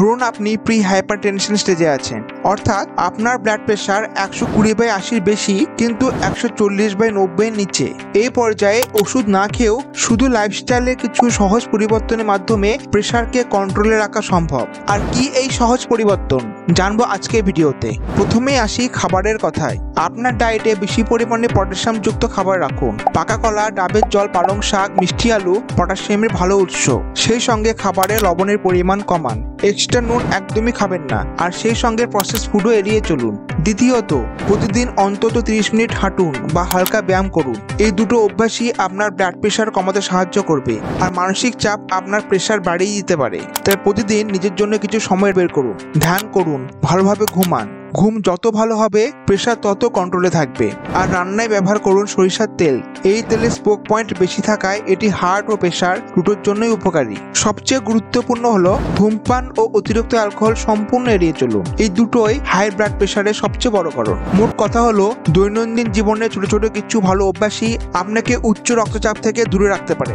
ধরুন আপনি pre hypertension স্টেজে আছেন, অর্থাৎ আপনার ব্লাড প্রেশার 120/80 বেশি কিন্তু 140/90 নিচে। এই পর্যায়ে ওষুধ না খেয়েও শুধু লাইফস্টাইলে কিছু সহজ পরিবর্তনের মাধ্যমে প্রেশারকে কন্ট্রোলে রাখা সম্ভব। আর কি এই সহজ পরিবর্তন জানবো আজকের ভিডিওতে। প্রথমেই আসি খাবারের কথায়। আপনার ডায়েটে বেশি পরিমাণে পটাশিয়াম যুক্ত খাবার রাখুন। পাকা কলা, ডাবের জল, পালং শাক, মিষ্টি আলু পটাশিয়ামের ভালো উৎস। সেই সঙ্গে খাবারে লবণের পরিমাণ কমান। এক্সট্রা নুন একদমই খাবেন না, আর সেই সঙ্গে প্রসেস ফুডও এড়িয়ে চলুন। দ্বিতীয়ত, প্রতিদিন অন্তত 30 মিনিট হাঁটুন বা হালকা ব্যায়াম করুন। এই দুটো অভ্যাসই আপনার ব্লাড প্রেশার কমাতে সাহায্য করবে। আর মানসিক চাপ আপনার প্রেশার বাড়িয়ে দিতে পারে, তাই প্রতিদিন নিজের জন্য কিছু সময় বের করুন। ধ্যান করুন, ভালোভাবে ঘুমান। ঘুম যত ভালো হবে প্রেশার তত কন্ট্রোলে থাকবে। আর রান্নায় ব্যবহার করুন সরিষার তেল। এই তেলে স্পোক পয়েন্ট বেশি থাকায় এটি হার্ট ও প্রেশার দুটোর জন্যই উপকারী। সবচেয়ে গুরুত্বপূর্ণ হলো ধূমপান ও অতিরিক্ত অ্যালকোহল সম্পূর্ণ এড়িয়ে চলুন। এই দুটোই হাই ব্লাড প্রেশারের সবচেয়ে বড় কারণ। মোট কথা হলো, দৈনন্দিন জীবনে ছোট ছোট কিছু ভালো অভ্যাসই আপনাকে উচ্চ রক্তচাপ থেকে দূরে রাখতে পারে।